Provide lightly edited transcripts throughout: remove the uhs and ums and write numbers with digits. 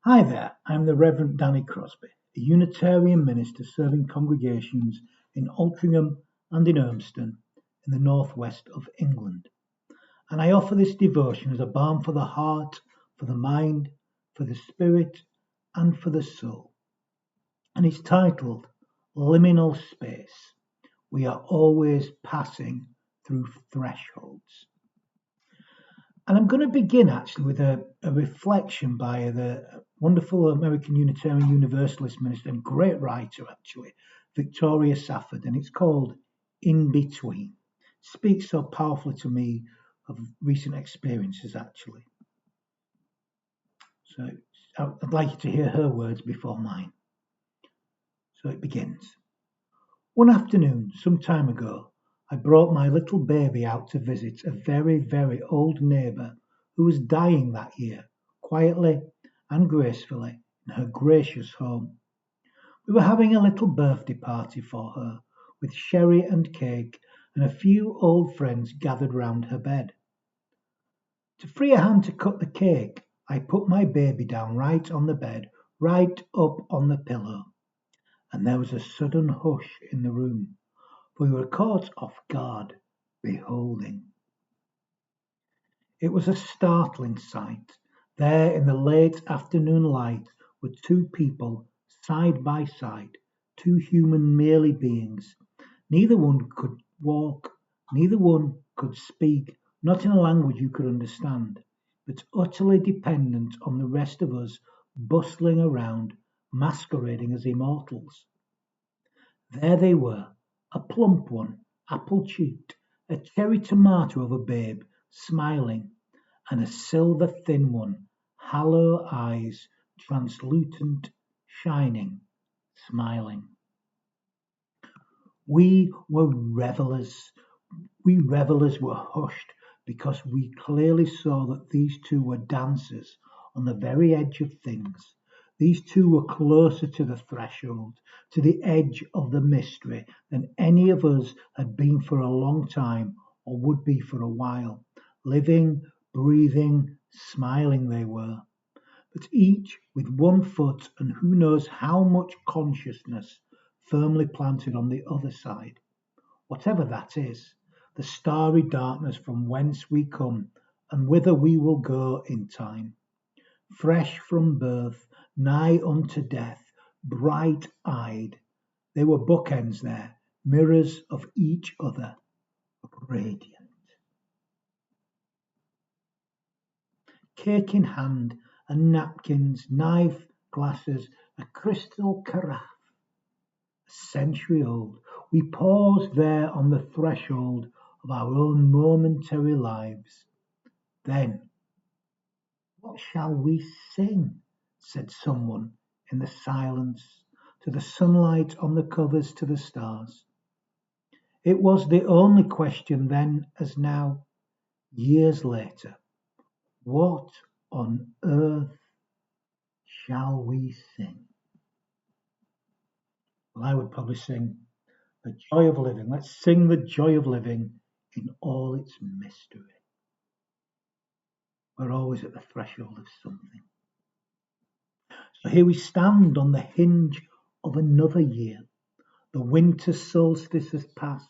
Hi there, I'm the Reverend Danny Crosby, a Unitarian minister serving congregations in Altrincham and in Urmston in the northwest of England. And I offer this devotion as a balm for the heart, for the mind, for the spirit, and for the soul. And it's titled Liminal Space. We are always passing through thresholds. And I'm going to begin actually with a reflection by the wonderful American Unitarian Universalist minister and great writer, actually, Victoria Safford, and it's called In Between. Speaks so powerfully to me of recent experiences, actually. So I'd like you to hear her words before mine. So it begins. One afternoon, some time ago, I brought my little baby out to visit a very, very old neighbour who was dying that year, quietly and gracefully, in her gracious home. We were having a little birthday party for her, with sherry and cake, and a few old friends gathered round her bed. To free a hand to cut the cake, I put my baby down right on the bed, right up on the pillow, and there was a sudden hush in the room. We were caught off guard, beholding. It was a startling sight. There in the late afternoon light were two people side by side, two human merely beings. Neither one could walk, neither one could speak, not in a language you could understand, but utterly dependent on the rest of us bustling around, masquerading as immortals. There they were, a plump one, apple-cheeked, a cherry tomato of a babe, smiling, and a silver-thin one, hollow eyes, translucent, shining, smiling. We were revelers. We revelers were hushed because we clearly saw that these two were dancers on the very edge of things. These two were closer to the threshold, to the edge of the mystery than any of us had been for a long time or would be for a while. Living, breathing, smiling they were, but each with one foot and who knows how much consciousness firmly planted on the other side. Whatever that is, the starry darkness from whence we come and whither we will go in time. Fresh from birth, nigh unto death, bright-eyed, they were bookends there, mirrors of each other, radiant. Cake in hand, and napkins, knife, glasses, a crystal carafe, a century old, we paused there on the threshold of our own momentary lives. Then, what shall we sing? Said someone in the silence, to the sunlight on the covers, to the stars. It was the only question then as now, years later. What on earth shall we sing? Well, I would probably sing the joy of living. Let's sing the joy of living in all its mystery. We're always at the threshold of something. So here we stand on the hinge of another year. The winter solstice has passed,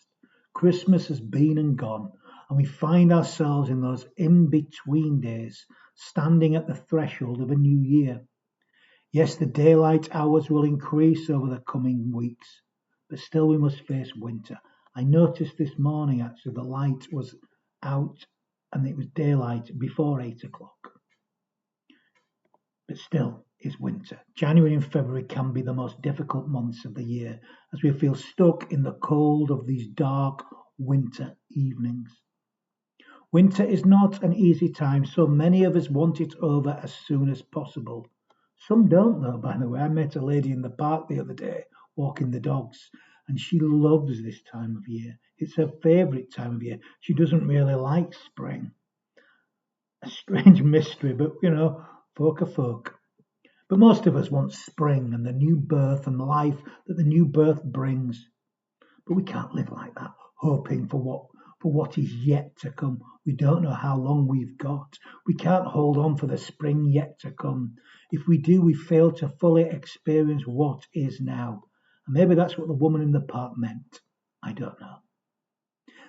Christmas has been and gone, and we find ourselves in those in-between days, standing at the threshold of a new year. Yes, the daylight hours will increase over the coming weeks, but still we must face winter. I noticed this morning actually the light was out and it was daylight before 8 o'clock. But still, it's winter. January and February can be the most difficult months of the year as we feel stuck in the cold of these dark winter evenings. Winter is not an easy time, so many of us want it over as soon as possible. Some don't, though, by the way. I met a lady in the park the other day walking the dogs, and she loves this time of year. It's her favourite time of year. She doesn't really like spring. A strange mystery, but folk are folk. But most of us want spring and the new birth and the life that the new birth brings. But we can't live like that, hoping for what for what is yet to come. We don't know how long we've got. We can't hold on for the spring yet to come. If we do, we fail to fully experience what is now. And maybe that's what the woman in the park meant. I don't know.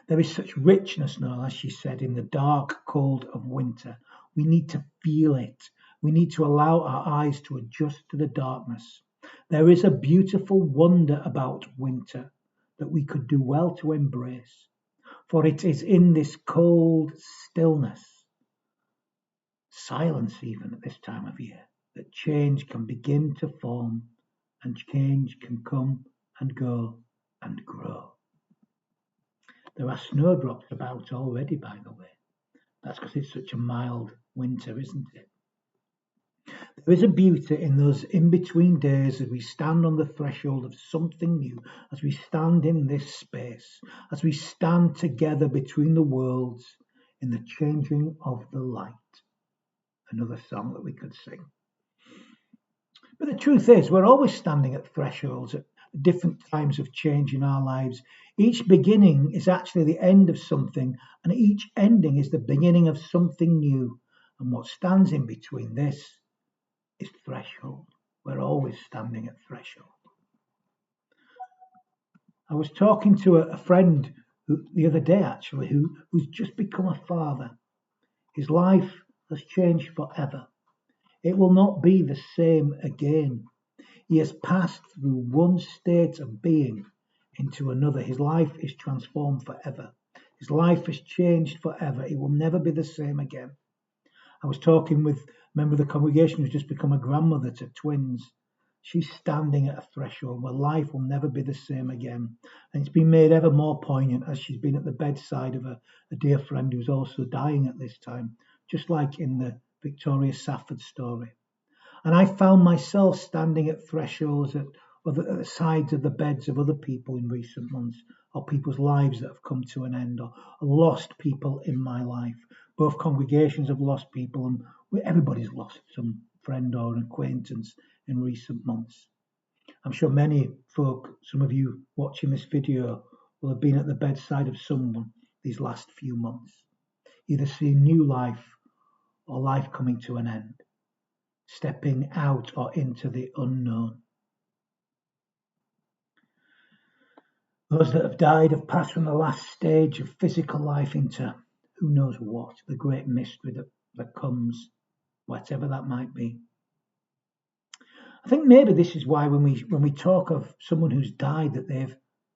There is such richness now, as she said, in the dark cold of winter. We need to feel it. We need to allow our eyes to adjust to the darkness. There is a beautiful wonder about winter that we could do well to embrace. For it is in this cold stillness, silence even at this time of year, that change can begin to form and change can come and go and grow. There are snowdrops about already, by the way. That's because it's such a mild winter, isn't it? There is a beauty in those in-between days as we stand on the threshold of something new, as we stand in this space, as we stand together between the worlds in the changing of the light. Another song that we could sing. But the truth is, we're always standing at thresholds at different times of change in our lives. Each beginning is actually the end of something, and each ending is the beginning of something new. And what stands in between this is threshold. We're always standing at threshold. I was talking to a friend the other day, actually, who's just become a father. His life has changed forever. It will not be the same again. He has passed through one state of being into another. His life is transformed forever. His life has changed forever. It will never be the same again. I was talking with a member of the congregation who's just become a grandmother to twins. She's standing at a threshold where life will never be the same again. And it's been made ever more poignant as she's been at the bedside of a dear friend who's also dying at this time, just like in the Victoria Safford story. And I found myself standing at thresholds at the sides of the beds of other people in recent months, or people's lives that have come to an end, or lost people in my life. Both congregations have lost people, and everybody's lost some friend or an acquaintance in recent months. I'm sure many folk, some of you watching this video, will have been at the bedside of someone these last few months, either seeing new life or life coming to an end, stepping out or into the unknown. Those that have died have passed from the last stage of physical life into who knows what, the great mystery that comes, whatever that might be. I think maybe this is why when we talk of someone who's died that they've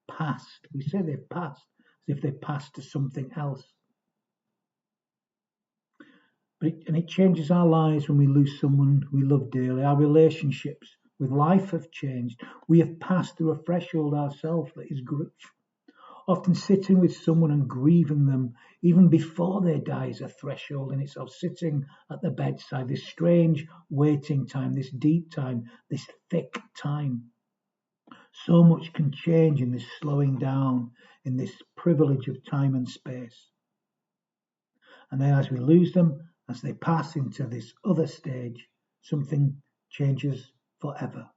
passed, we say they've passed as if they've passed to something else. And it changes our lives when we lose someone we love dearly. Our relationships with life have changed. We have passed through a threshold ourselves that is grief. Often sitting with someone and grieving them even before they die is a threshold in itself. Sitting at the bedside, this strange waiting time, this deep time, this thick time. So much can change in this slowing down, in this privilege of time and space. And then as we lose them, as they pass into this other stage, something changes forever.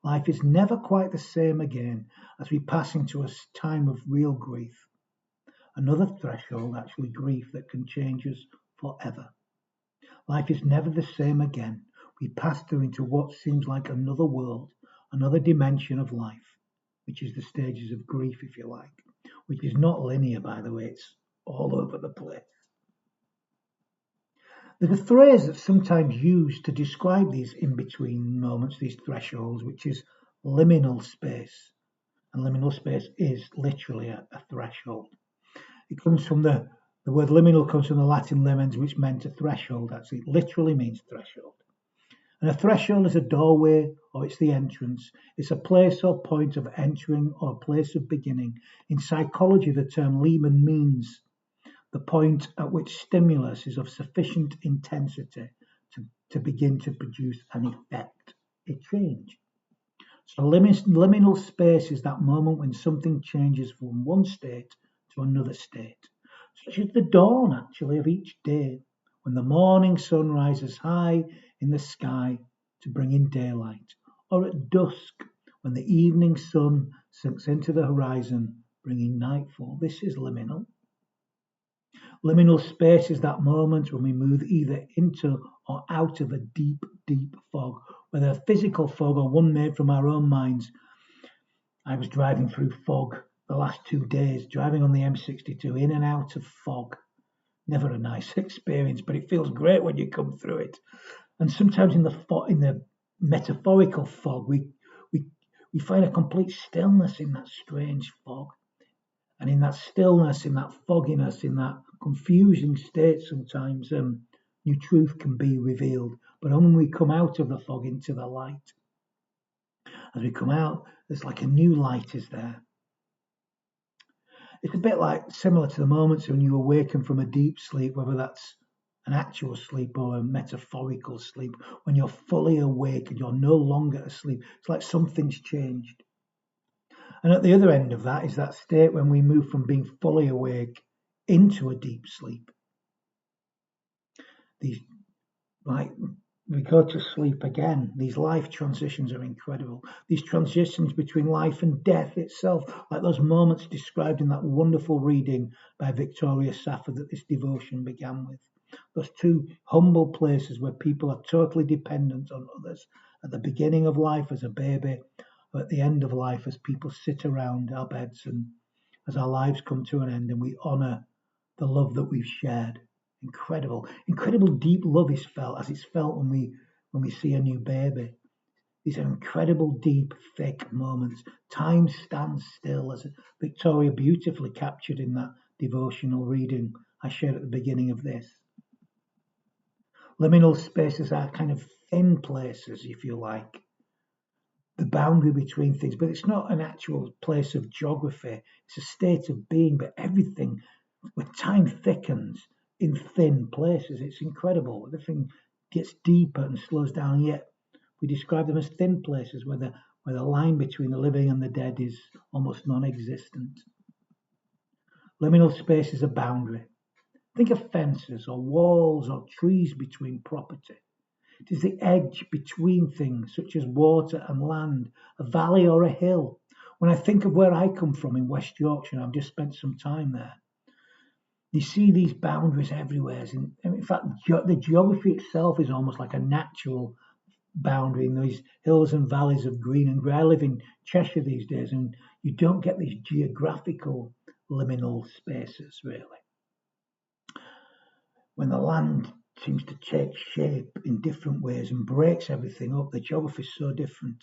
Life is never quite the same again as we pass into a time of real grief. Another threshold, actually, grief that can change us forever. Life is never the same again. We pass through into what seems like another world, another dimension of life, which is the stages of grief, if you like, which is not linear, by the way, it's all over the place. There's a phrase that's sometimes used to describe these in-between moments, these thresholds, which is liminal space. And liminal space is literally a threshold. It comes from the word liminal comes from the Latin limens, which meant a threshold. Actually, it literally means threshold. And a threshold is a doorway, or it's the entrance. It's a place or point of entering or a place of beginning. In psychology, the term Liman means the point at which stimulus is of sufficient intensity to begin to produce an effect, a change. So liminal space is that moment when something changes from one state to another state, such as the dawn, actually, of each day, when the morning sun rises high in the sky to bring in daylight, or at dusk, when the evening sun sinks into the horizon, bringing nightfall. This is liminal. Liminal space is that moment when we move either into or out of a deep, deep fog, whether a physical fog or one made from our own minds. I was driving through fog the last 2 days, driving on the M62 in and out of fog. Never a nice experience, but it feels great when you come through it. And sometimes in the metaphorical fog, we find a complete stillness in that strange fog. And in that stillness, in that fogginess, in that confusing state, sometimes new truth can be revealed. But only when we come out of the fog into the light. As we come out, there's like a new light is there. It's a bit like similar to the moments when you awaken from a deep sleep, whether that's an actual sleep or a metaphorical sleep, when you're fully awake and you're no longer asleep. It's like something's changed. And at the other end of that is that state when we move from being fully awake into a deep sleep. These, like, we go to sleep again. These life transitions are incredible. These transitions between life and death itself, like those moments described in that wonderful reading by Victoria Safford that this devotion began with. Those two humble places where people are totally dependent on others at the beginning of life as a baby, or at the end of life as people sit around our beds and as our lives come to an end and we honour the love that we've shared. Incredible deep love is felt as it's felt when we see a new baby. These are incredible deep, thick moments. Time stands still, as Victoria beautifully captured in that devotional reading I shared at the beginning of this. Liminal spaces are kind of thin places, if you like, the boundary between things, but it's not an actual place of geography. It's a state of being, but everything, where time thickens in thin places, it's incredible. Everything gets deeper and slows down, yet we describe them as thin places where the line between the living and the dead is almost non-existent. Liminal space is a boundary. Think of fences or walls or trees between property. It is the edge between things such as water and land, a valley or a hill. When I think of where I come from in West Yorkshire, I've just spent some time there. You see these boundaries everywhere. In fact, the geography itself is almost like a natural boundary in these hills and valleys of green and grey. I live in Cheshire these days, and you don't get these geographical liminal spaces, really. When the land seems to take shape in different ways and breaks everything up, the geography is so different.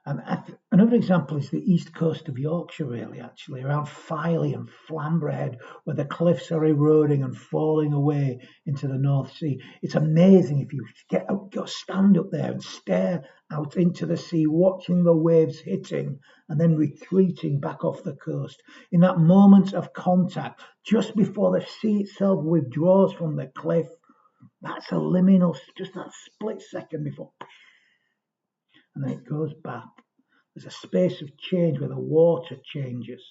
And another example is the east coast of Yorkshire, really, actually, around Filey and Flamborough Head, where the cliffs are eroding and falling away into the North Sea. It's amazing if you stand up there and stare out into the sea, watching the waves hitting and then retreating back off the coast. In that moment of contact, just before the sea itself withdraws from the cliff, that's a liminal, just that split second before, and then it goes back. There's a space of change where the water changes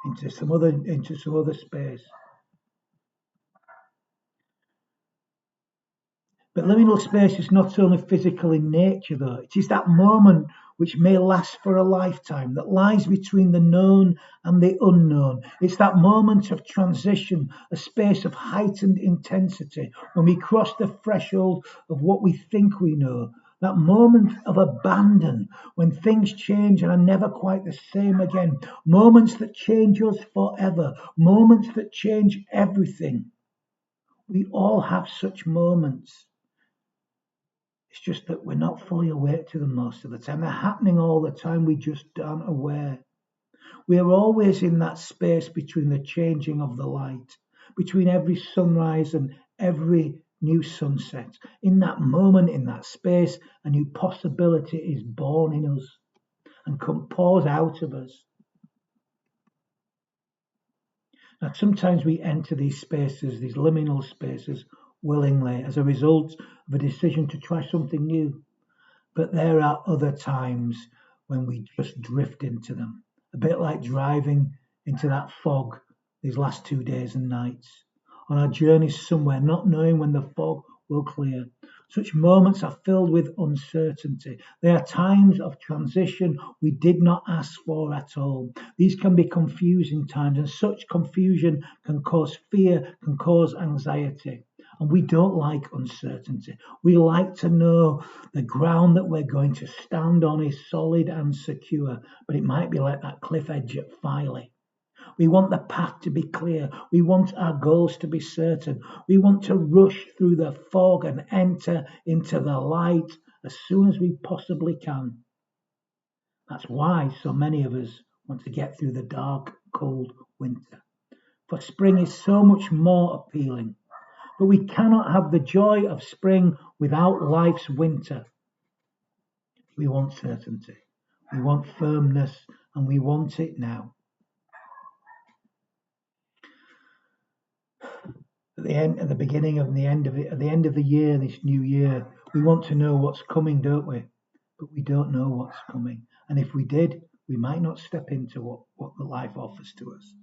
into some other space. But liminal space is not only physical in nature, though. It is that moment which may last for a lifetime, that lies between the known and the unknown. It's that moment of transition, a space of heightened intensity, when we cross the threshold of what we think we know. That moment of abandon, when things change and are never quite the same again. Moments that change us forever. Moments that change everything. We all have such moments. It's just that we're not fully awake to them most of the time. They're happening all the time. We just aren't aware. We are always in that space between the changing of the light, between every sunrise and every new sunset. In that moment, in that space, a new possibility is born in us and pours out of us. Now, sometimes we enter these spaces, these liminal spaces, willingly as a result of a decision to try something new. But there are other times when we just drift into them, a bit like driving into that fog these last 2 days and nights, on our journeys somewhere, not knowing when the fog will clear, Such moments are filled with uncertainty. They are times of transition we did not ask for at all. These can be confusing times, and such confusion can cause fear, can cause anxiety. And we don't like uncertainty. We like to know the ground that we're going to stand on is solid and secure, but it might be like that cliff edge at Filey. We want the path to be clear. We want our goals to be certain. We want to rush through the fog and enter into the light as soon as we possibly can. That's why so many of us want to get through the dark, cold winter. For spring is so much more appealing. But we cannot have the joy of spring without life's winter. We want certainty. We want firmness, and we want it now. At the end, at the beginning of the end of it, at the end of the year, this new year, we want to know what's coming, don't we? But we don't know what's coming. And if we did, we might not step into what the life offers to us.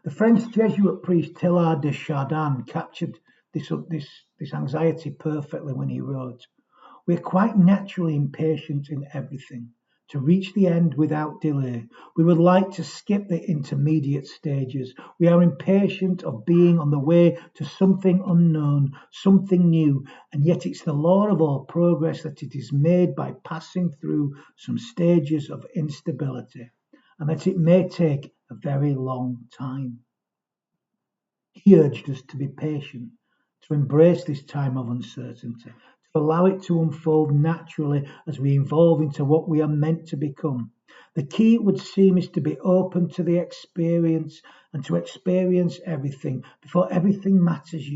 The French Jesuit priest Teilhard de Chardin captured this anxiety perfectly when he wrote, "We are quite naturally impatient in everything. To reach the end without delay, we would like to skip the intermediate stages. We are impatient of being on the way to something unknown, something new, and yet it's the law of all progress that it is made by passing through some stages of instability, and that it may take a very long time." He urged us to be patient, to embrace this time of uncertainty, to allow it to unfold naturally as we evolve into what we are meant to become. The key, it would seem, is to be open to the experience and to experience everything before everything matters,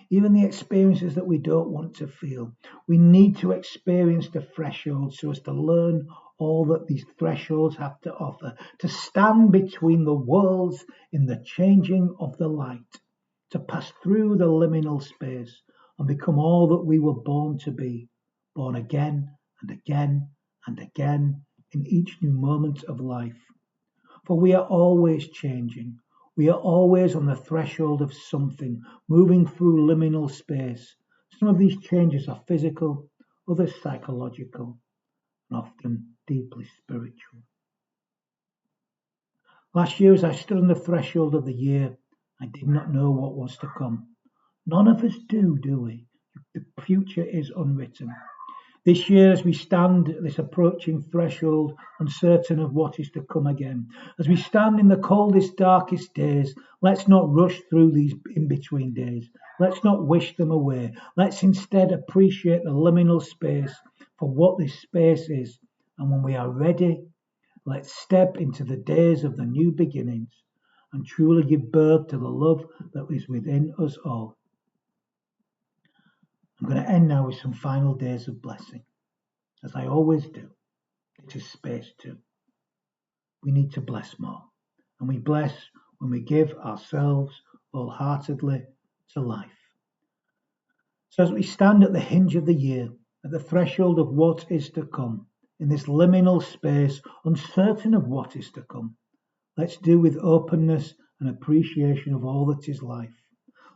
even the experiences that we don't want to feel. We need to experience the threshold so as to learn all that these thresholds have to offer, to stand between the worlds in the changing of the light, to pass through the liminal space and become all that we were born to be, born again and again and again in each new moment of life. For we are always changing. We are always on the threshold of something, moving through liminal space. Some of these changes are physical, others psychological, and often deeply spiritual. Last year, as I stood on the threshold of the year, I did not know what was to come. None of us do we? The future is unwritten. This year, as we stand at this approaching threshold, uncertain of what is to come again, as we stand in the coldest, darkest days, let's not rush through these in-between days. Let's not wish them away. Let's instead appreciate the liminal space for what this space is. And when we are ready, let's step into the days of the new beginnings and truly give birth to the love that is within us all. I'm going to end now with some final days of blessing. As I always do, it is space too. We need to bless more. And we bless when we give ourselves wholeheartedly to life. So as we stand at the hinge of the year, at the threshold of what is to come, in this liminal space, uncertain of what is to come, let's do with openness and appreciation of all that is life.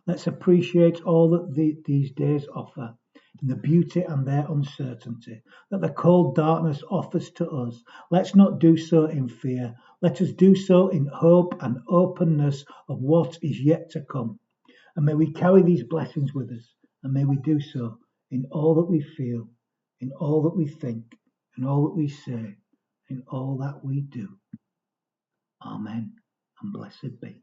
Let's appreciate all that these days offer, in the beauty and their uncertainty, that the cold darkness offers to us. Let's not do so in fear. Let us do so in hope and openness of what is yet to come. And may we carry these blessings with us, and may we do so in all that we feel, in all that we think, in all that we say, in all that we do. Amen, and blessed be.